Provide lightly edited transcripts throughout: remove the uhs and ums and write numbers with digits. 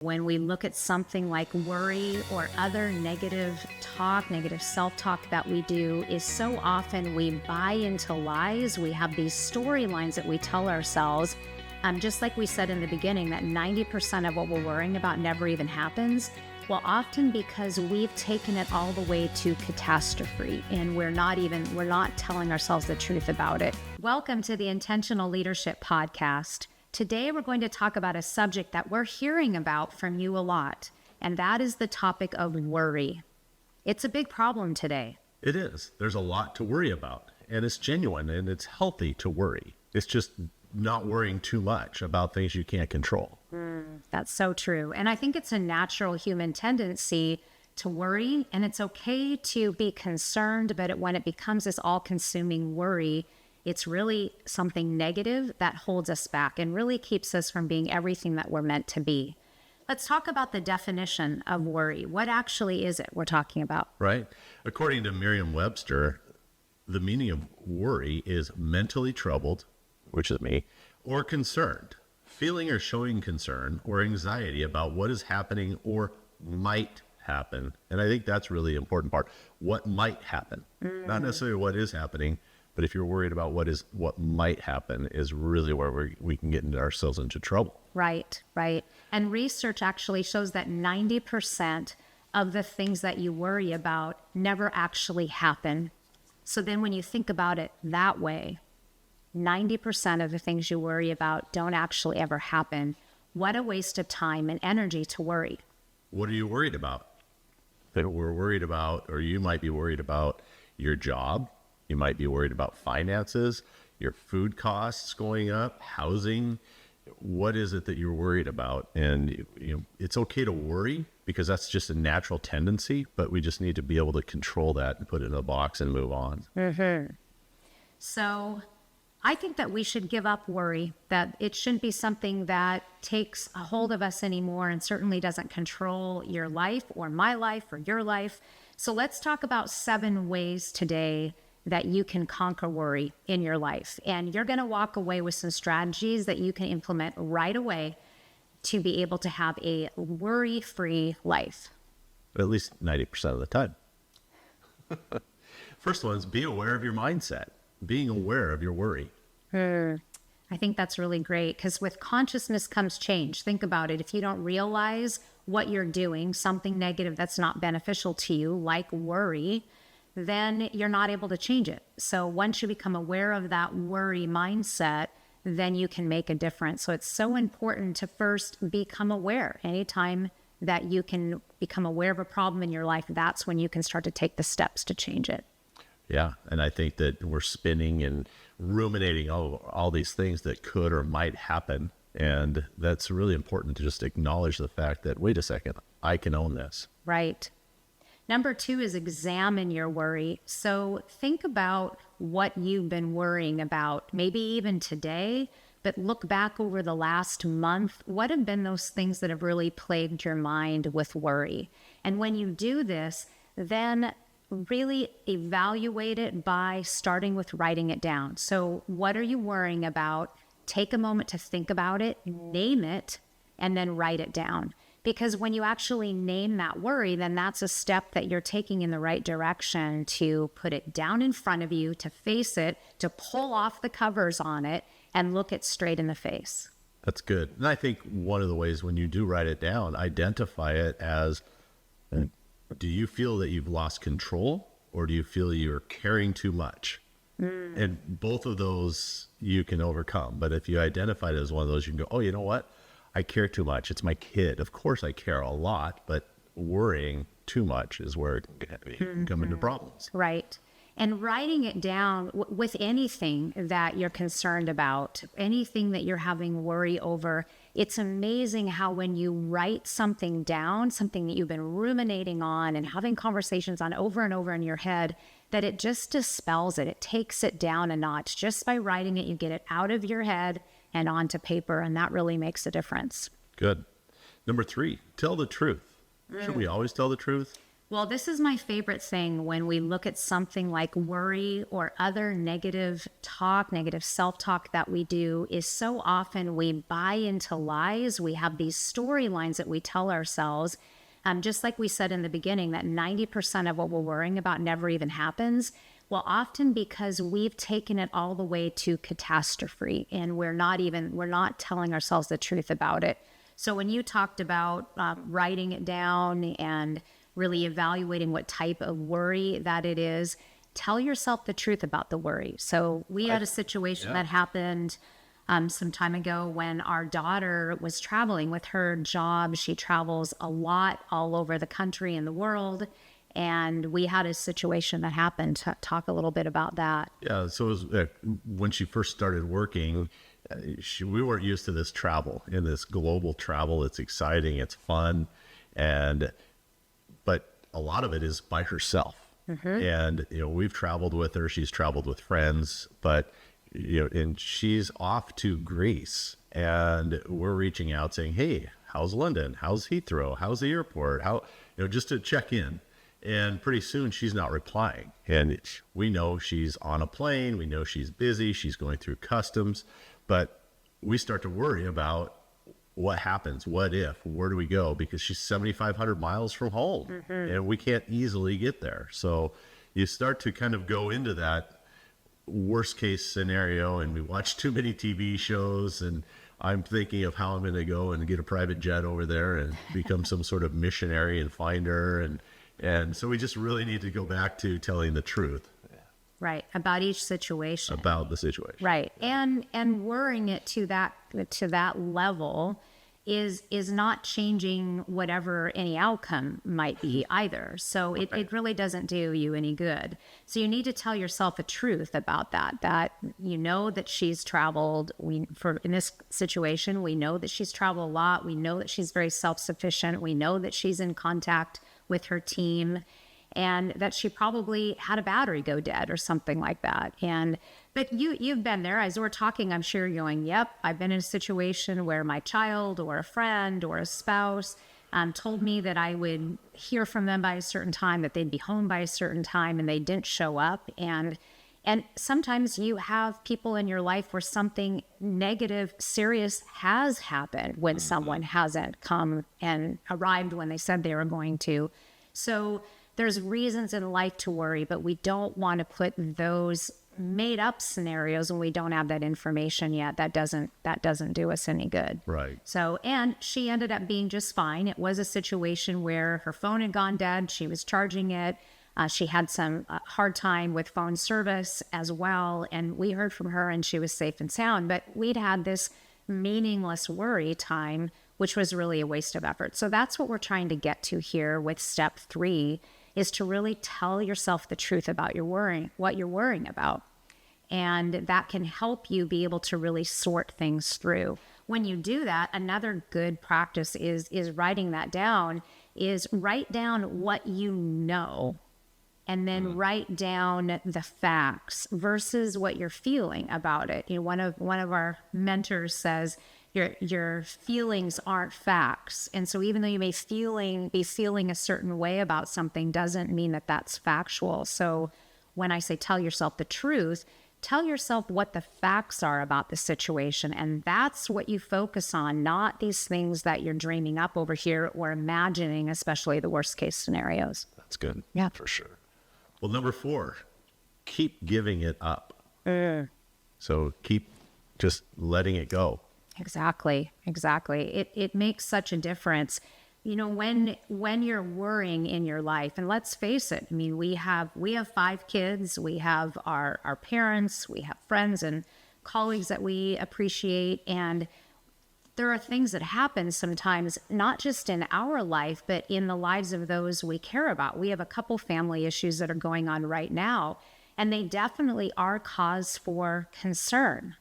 When we look at something like worry or other negative talk, negative self-talk that we do, is so often we buy into lies. We have these storylines that we tell ourselves. Just like we said in the beginning, that 90% of what we're worrying about never even happens. Well, often because we've taken it all the way to catastrophe and we're not telling ourselves the truth about it. Welcome to the Intentional Leadership Podcast. Today, we're going to talk about a subject that we're hearing about from you a lot, and that is the topic of worry. It's a big problem today. It is. There's a lot to worry about, and it's genuine, and it's healthy to worry. It's just not worrying too much about things you can't control. That's so true. And I think it's a natural human tendency to worry, and it's okay to be concerned, but when it becomes this all-consuming worry, it's really something negative that holds us back and really keeps us from being everything that we're meant to be. Let's talk about the definition of worry. What actually is it we're talking about? Right. According to Merriam-Webster, the meaning of worry is mentally troubled, which is me, or concerned, feeling or showing concern or anxiety about what is happening or might happen. And I think that's really the important part. What might happen, not necessarily what is happening. But if you're worried about what might happen is really where we can get ourselves into trouble. Right. And research actually shows that 90% of the things that you worry about never actually happen. So then when you think about it that way, 90% of the things you worry about don't actually ever happen. What a waste of time and energy to worry. What are you worried about? That we're worried about, or you might be worried about your job. You might be worried about finances, your food costs going up, housing. What is it that you're worried about? And it's okay to worry because that's just a natural tendency, but we just need to be able to control that and put it in a box and move on. So I think that we should give up worry, that it shouldn't be something that takes a hold of us anymore and certainly doesn't control your life or my life or your life. So let's talk about 7 ways today that you can conquer worry in your life. And you're going to walk away with some strategies that you can implement right away to be able to have a worry-free life. At least 90% of the time. First one is be aware of your mindset, being aware of your worry. I think that's really great because with consciousness comes change. Think about it. If you don't realize what you're doing, something negative that's not beneficial to you, like worry, then you're not able to change it. So once you become aware of that worry mindset, then you can make a difference. So it's so important to first become aware. Anytime that you can become aware of a problem in your life, that's when you can start to take the steps to change it. Yeah, and I think that we're spinning and ruminating all these things that could or might happen. And that's really important to just acknowledge the fact that, wait a second, I can own this. Right. Number 2 is examine your worry. So think about what you've been worrying about, maybe even today, but look back over the last month. What have been those things that have really plagued your mind with worry? And when you do this, then really evaluate it by starting with writing it down. So what are you worrying about? Take a moment to think about it, name it, and then write it down. Because when you actually name that worry, then that's a step that you're taking in the right direction to put it down in front of you, to face it, to pull off the covers on it, and look it straight in the face. That's good. And I think one of the ways when you do write it down, identify it as, do you feel that you've lost control or do you feel you're caring too much? And both of those you can overcome. But if you identify it as one of those, you can go, oh, you know what? I care too much. It's my kid. Of course I care a lot, but worrying too much is where it can come into problems. Right. And writing it down with anything that you're concerned about, anything that you're having worry over, it's amazing how when you write something down, something that you've been ruminating on and having conversations on over and over in your head, that it just dispels it. It takes it down a notch. Just by writing it, you get it out of your head and onto paper, and that really makes a difference. Good. Number 3, tell the truth. Should we always tell the truth? Well, this is my favorite thing when we look at something like worry or other negative talk, negative self-talk that we do, is so often we buy into lies. We have these storylines that we tell ourselves. Just like we said in the beginning, that 90% of what we're worrying about never even happens. Well, often because we've taken it all the way to catastrophe and we're not telling ourselves the truth about it. So when you talked about writing it down and really evaluating what type of worry that it is, tell yourself the truth about the worry. So we had a situation that happened some time ago when our daughter was traveling with her job. She travels a lot all over the country and the world. And we had a situation that happened. Talk a little bit about that. Yeah, so it was, when she first started working, we weren't used to this travel, in this global travel. It's exciting, it's fun, but a lot of it is by herself. And we've traveled with her. She's traveled with friends, but and she's off to Greece, and we're reaching out saying, "Hey, how's London? How's Heathrow? How's the airport? How just to check in." And pretty soon she's not replying. And we know she's on a plane. We know she's busy. She's going through customs. But we start to worry about what happens. What if? Where do we go? Because she's 7,500 miles from home and we can't easily get there. So you start to kind of go into that worst case scenario, and we watch too many TV shows, and I'm thinking of how I'm going to go and get a private jet over there and become some sort of missionary and find her. And so we just really need to go back to telling the truth. Right. About each situation. About the situation. Right. And worrying it to that level is not changing whatever any outcome might be either. So it really doesn't do you any good. So you need to tell yourself a truth about that that she's traveled. In this situation, we know that she's traveled a lot. We know that she's very self-sufficient. We know that she's in contact with her team, and that she probably had a battery go dead or something like that. But you've been there. As we're talking, I'm sure you're going, yep, I've been in a situation where my child or a friend or a spouse told me that I would hear from them by a certain time, that they'd be home by a certain time, and they didn't show up. And sometimes you have people in your life where something negative, serious has happened when someone hasn't come and arrived when they said they were going to. So there's reasons in life to worry, but we don't want to put those made up scenarios when we don't have that information yet. That doesn't do us any good. Right. So, and she ended up being just fine. It was a situation where her phone had gone dead. She was charging it. She had some hard time with phone service as well. And we heard from her and she was safe and sound, but we'd had this meaningless worry time, which was really a waste of effort. So that's what we're trying to get to here with step 3, is to really tell yourself the truth about your worrying, what you're worrying about. And that can help you be able to really sort things through. When you do that, another good practice is writing that down, is write down what you know, and then write down the facts versus what you're feeling about it. One of our mentors says, your feelings aren't facts. And so even though you may be feeling a certain way about something, doesn't mean that that's factual. So when I say tell yourself the truth, tell yourself what the facts are about the situation. And that's what you focus on, not these things that you're dreaming up over here or imagining, especially the worst case scenarios. That's good. Yeah. For sure. Well, number 4, keep giving it up. So keep just letting it go. Exactly. It makes such a difference. When you're worrying in your life, and let's face it, I mean, we have 5 kids, we have our parents, we have friends and colleagues that we appreciate, and there are things that happen sometimes, not just in our life, but in the lives of those we care about. We have a couple family issues that are going on right now, and they definitely are cause for concern.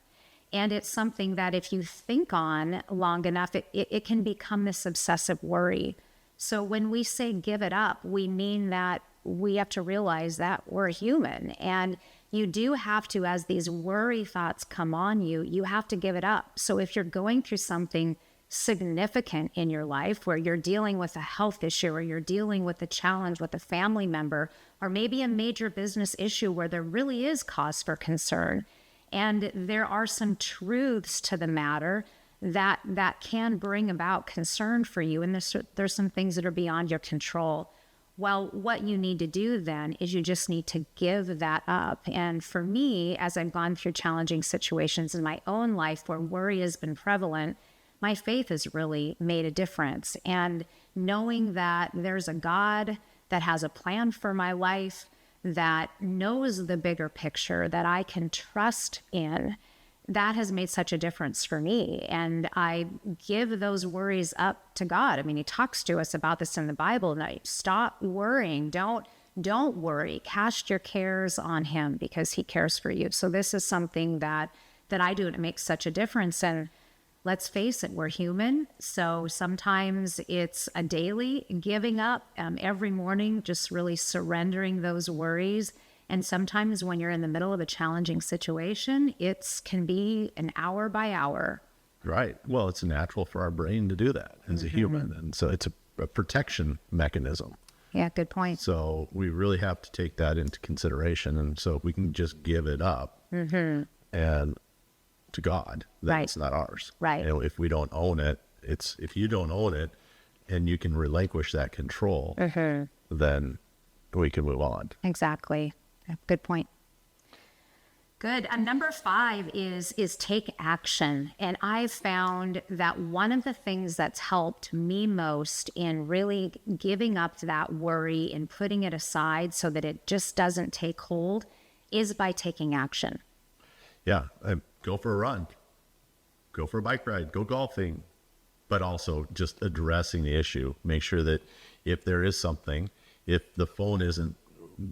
And it's something that if you think on long enough, it can become this obsessive worry. So when we say give it up, we mean that we have to realize that we're human. And you do have to, as these worry thoughts come on you, you have to give it up. So if you're going through something, significant in your life where you're dealing with a health issue or you're dealing with a challenge with a family member or maybe a major business issue where there really is cause for concern. And there are some truths to the matter that can bring about concern for you. And there's some things that are beyond your control. Well, what you need to do then is you just need to give that up. And for me, as I've gone through challenging situations in my own life where worry has been prevalent, my faith has really made a difference. And knowing that there's a God that has a plan for my life, that knows the bigger picture, that I can trust in, that has made such a difference for me. And I give those worries up to God. I mean, he talks to us about this in the Bible. Like, stop worrying. Don't worry. Cast your cares on him because he cares for you. So this is something that I do, and it makes such a difference. And let's face it, we're human. So sometimes it's a daily giving up every morning, just really surrendering those worries. And sometimes when you're in the middle of a challenging situation, it can be an hour by hour. Right. Well, it's natural for our brain to do that as a human. And so it's a protection mechanism. Yeah, good point. So we really have to take that into consideration. And so if we can just give it up and to God, that's not ours. Right. And if we don't own it, if you don't own it and you can relinquish that control, then we can move on. Exactly. Good point. Good. Number 5 is take action. And I've found that one of the things that's helped me most in really giving up that worry and putting it aside so that it just doesn't take hold is by taking action. Yeah. Go for a run, go for a bike ride, go golfing, but also just addressing the issue. Make sure that if there is something, if the phone isn't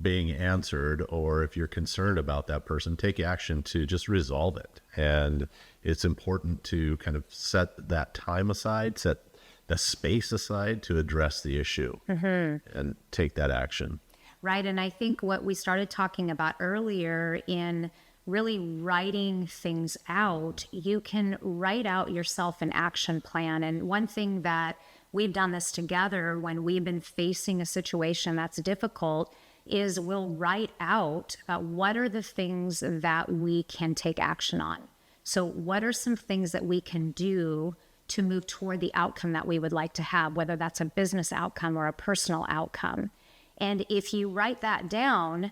being answered, or if you're concerned about that person, take action to just resolve it. And it's important to kind of set that time aside, set the space aside to address the issue and take that action. Right. And I think what we started talking about earlier in really writing things out, you can write out yourself an action plan. And one thing that we've done this together when we've been facing a situation that's difficult is we'll write out what are the things that we can take action on. So what are some things that we can do to move toward the outcome that we would like to have, whether that's a business outcome or a personal outcome. And if you write that down,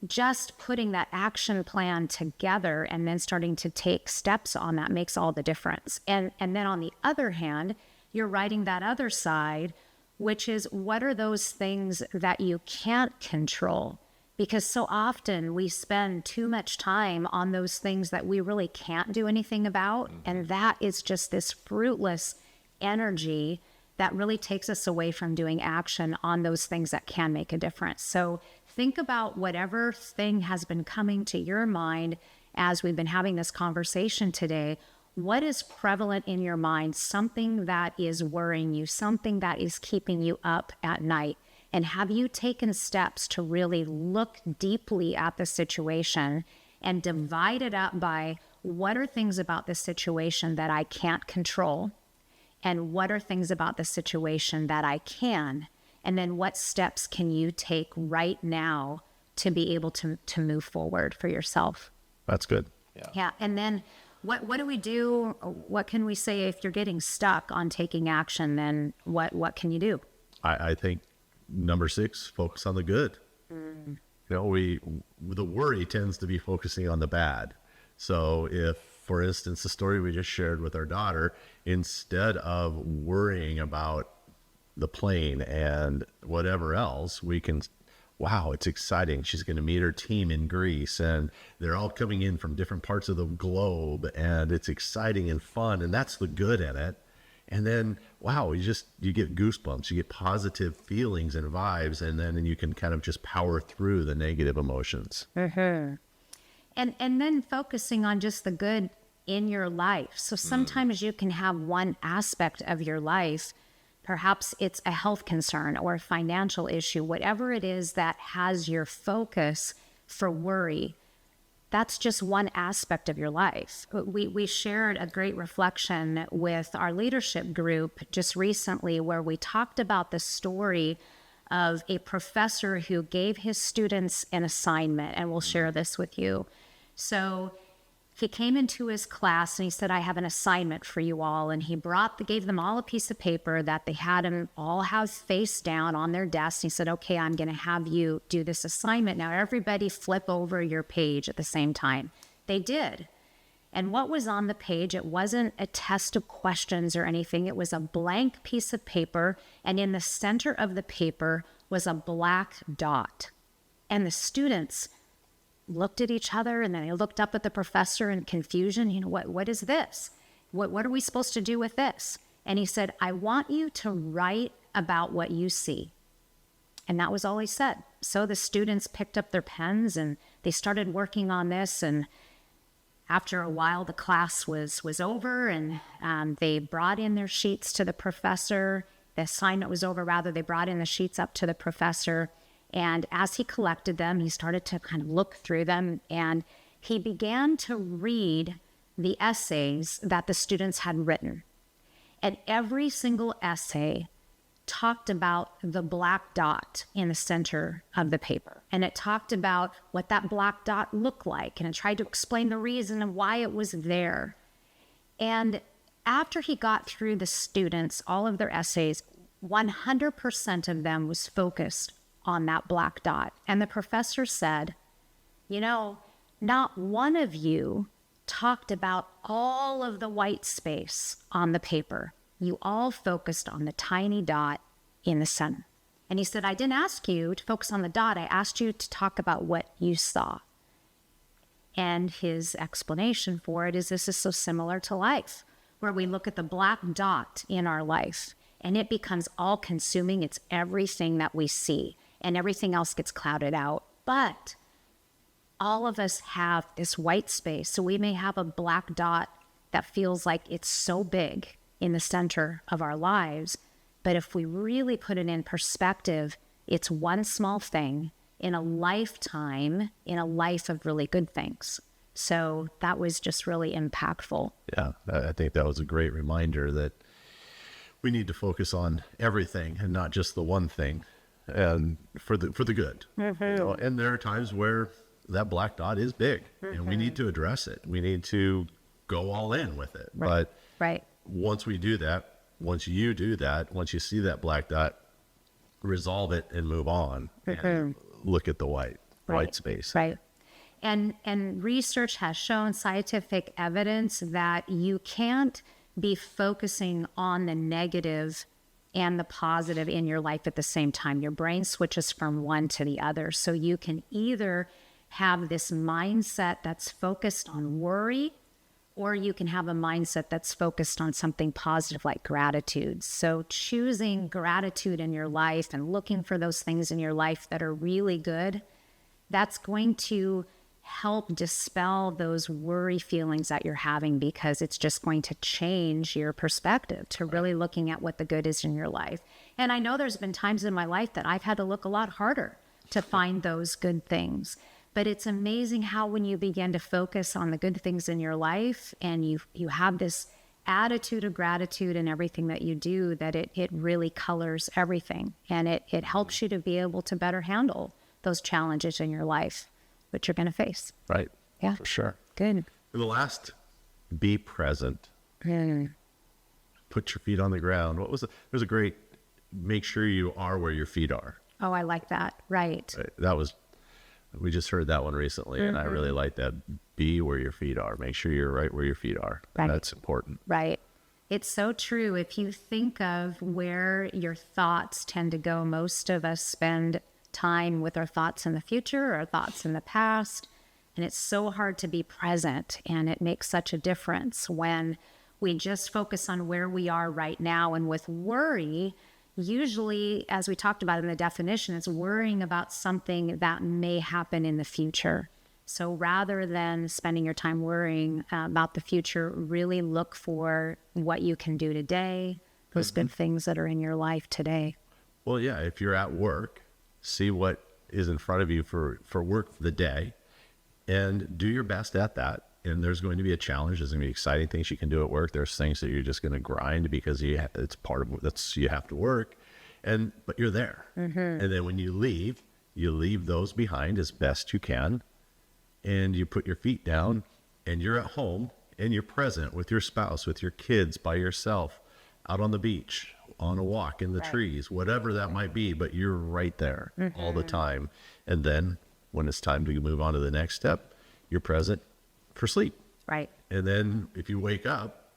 just putting that action plan together and then starting to take steps on that makes all the difference. And then on the other hand, you're writing that other side, which is what are those things that you can't control? Because so often we spend too much time on those things that we really can't do anything about. And that is just this fruitless energy that really takes us away from doing action on those things that can make a difference. So think about whatever thing has been coming to your mind as we've been having this conversation today. What is prevalent in your mind? Something that is worrying you, something that is keeping you up at night. And have you taken steps to really look deeply at the situation and divide it up by what are things about this situation that I can't control? And what are things about the situation that I can? And then what steps can you take right now to be able to move forward for yourself? That's good. Yeah. And then what do we do? What can we say if you're getting stuck on taking action? Then what can you do? I think number 6, focus on the good. You know, the worry tends to be focusing on the bad. So if, for instance, the story we just shared with our daughter, instead of worrying about the plane and whatever else, we can, wow, it's exciting. She's going to meet her team in Greece and they're all coming in from different parts of the globe and it's exciting and fun. And that's the good in it. And then, wow, you get goosebumps, you get positive feelings and vibes. And then you can kind of just power through the negative emotions. And then focusing on just the good in your life. So sometimes you can have one aspect of your life, perhaps it's a health concern or a financial issue, whatever it is that has your focus for worry. that's just one aspect of your life. We shared a great reflection with our leadership group just recently where we talked about the story of a professor who gave his students an assignment, and we'll share this with you. So he came into his class and he said, I have an assignment for you all. And he gave them all a piece of paper that they had them all have face down on their desk. He said, okay, I'm going to have you do this assignment. Now, everybody flip over your page at the same time. They did. And what was on the page, it wasn't a test of questions or anything. It was a blank piece of paper. And in the center of the paper was a black dot. And the students looked at each other, and then they looked up at the professor in confusion. What is this? What are we supposed to do with this? And he said, I want you to write about what you see. And that was all he said. So the students picked up their pens and they started working on this. And after a while, the class was over, and they brought in their sheets to the professor. The assignment was over, rather. They brought in the sheets up to the professor. And as he collected them, he started to kind of look through them, and he began to read the essays that the students had written. And every single essay talked about the black dot in the center of the paper. And it talked about what that black dot looked like, and it tried to explain the reason and why it was there. And after he got through the students, all of their essays, 100% of them was focused on that black dot. And the professor said, not one of you talked about all of the white space on the paper. You all focused on the tiny dot in the center. And he said, I didn't ask you to focus on the dot. I asked you to talk about what you saw. And his explanation for it is this is so similar to life, where we look at the black dot in our life and it becomes all consuming. It's everything that we see, and everything else gets clouded out. But all of us have this white space. So we may have a black dot that feels like it's so big in the center of our lives. But if we really put it in perspective, it's one small thing in a lifetime, in a life of really good things. So that was just really impactful. Yeah, I think that was a great reminder that we need to focus on everything and not just the one thing. And for the good. Mm-hmm. And there are times where that black dot is big, and we need to address it. We need to go all in with it. Right. But once we do that, once you do that, once you see that black dot, resolve it and move on and look at the white space. Right. And research has shown, scientific evidence, that you can't be focusing on the negative and the positive in your life at the same time. Your brain switches from one to the other. So you can either have this mindset that's focused on worry, or you can have a mindset that's focused on something positive like gratitude. So choosing gratitude in your life and looking for those things in your life that are really good, that's going to help dispel those worry feelings that you're having, because it's just going to change your perspective to really looking at what the good is in your life. And I know there's been times in my life that I've had to look a lot harder to find those good things. But it's amazing how when you begin to focus on the good things in your life and you have this attitude of gratitude in everything that you do, that it really colors everything. And it helps you to be able to better handle those challenges in your life, which you're going to face. Right. Yeah. For sure. Good. The last, be present. Put your feet on the ground. There's a great, make sure you are where your feet are. Oh, I like that. Right. We just heard that one recently, and I really like that. Be where your feet are. Make sure you're right where your feet are. Right. That's important. Right. It's so true. If you think of where your thoughts tend to go, most of us spend time with our thoughts in the future, our thoughts in the past, and it's so hard to be present. And it makes such a difference when we just focus on where we are right now. And with worry, usually, as we talked about in the definition, it's worrying about something that may happen in the future. So rather than spending your time worrying about the future, really look for what you can do today, those good things that are in your life today. Well, yeah, if you're at work, see what is in front of you for work for the day. and do your best at that. And there's going to be a challenge. There's going to be exciting things you can do at work. There's things that you're just going to grind because it's part of that's you have to work, but you're there. And then when you leave those behind as best you can, and you put your feet down, and you're at home, and you're present with your spouse, with your kids, by yourself, out on the beach, on a walk in the trees, whatever that might be, but you're right there all the time. And then when it's time to move on to the next step, you're present for sleep. Right. And then if you wake up,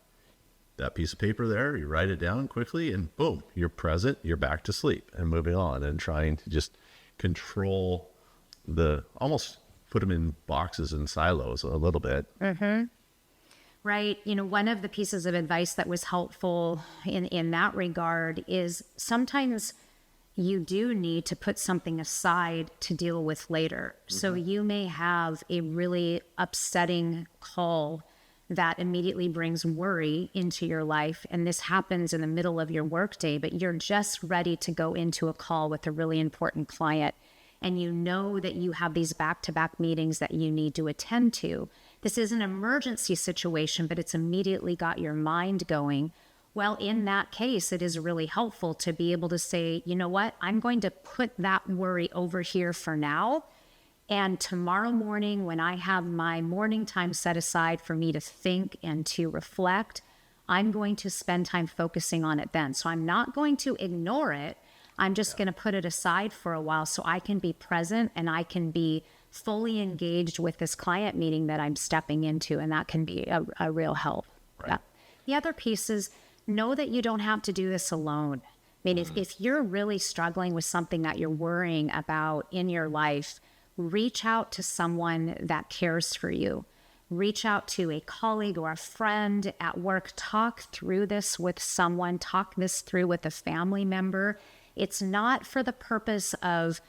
that piece of paper there, you write it down quickly, and boom, you're present, you're back to sleep and moving on, and trying to just control almost put them in boxes and silos a little bit. Right. One of the pieces of advice that was helpful in that regard is sometimes you do need to put something aside to deal with later. So you may have a really upsetting call that immediately brings worry into your life. And this happens in the middle of your workday, but you're just ready to go into a call with a really important client. And you know that you have these back-to-back meetings that you need to attend to. This is an emergency situation, but it's immediately got your mind going. Well, in that case, it is really helpful to be able to say, you know what, I'm going to put that worry over here for now. And tomorrow morning, when I have my morning time set aside for me to think and to reflect, I'm going to spend time focusing on it then. So I'm not going to ignore it. I'm just going to put it aside for a while so I can be present and I can be fully engaged with this client meeting that I'm stepping into. And that can be a real help. Right. Yeah. The other piece is know that you don't have to do this alone. I mean, if you're really struggling with something that you're worrying about in your life, reach out to someone that cares for you. Reach out to a colleague or a friend at work. Talk through this with someone. Talk this through with a family member. It's not for the purpose of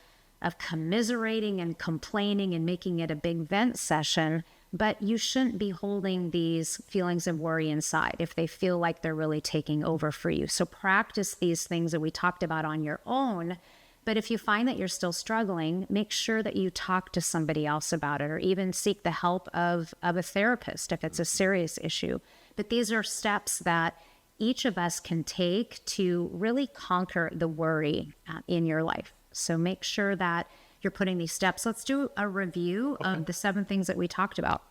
commiserating and complaining and making it a big vent session, but you shouldn't be holding these feelings of worry inside if they feel like they're really taking over for you. So practice these things that we talked about on your own. But if you find that you're still struggling, make sure that you talk to somebody else about it, or even seek the help of a therapist if it's a serious issue. But these are steps that each of us can take to really conquer the worry in your life. So make sure that you're putting these steps. Let's do a review of the 7 things that we talked about.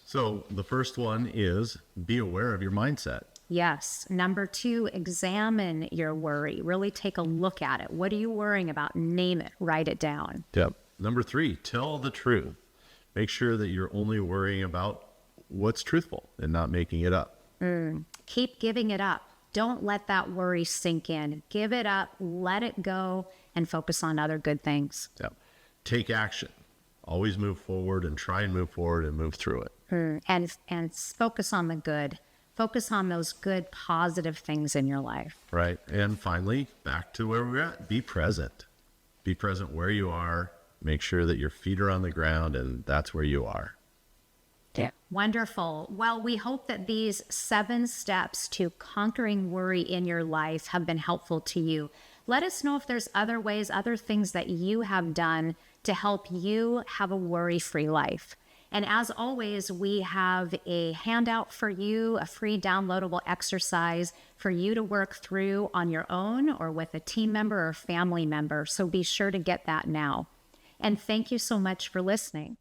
So the first one is be aware of your mindset. Yes. Number 2, examine your worry. Really take a look at it. What are you worrying about? Name it. Write it down. Yep. Number 3, tell the truth. Make sure that you're only worrying about what's truthful and not making it up. Keep giving it up. Don't let that worry sink in. Give it up, let it go, and focus on other good things. Yep. Take action. Always move forward and try and move forward and move through it. And focus on the good. Focus on those good, positive things in your life. Right. And finally, back to where we're at. Be present. Be present where you are. Make sure that your feet are on the ground and that's where you are. Yeah. Wonderful. Well, we hope that these 7 steps to conquering worry in your life have been helpful to you. Let us know if there's other ways, other things that you have done to help you have a worry-free life. And as always, we have a handout for you, a free downloadable exercise for you to work through on your own or with a team member or family member. So be sure to get that now. And thank you so much for listening.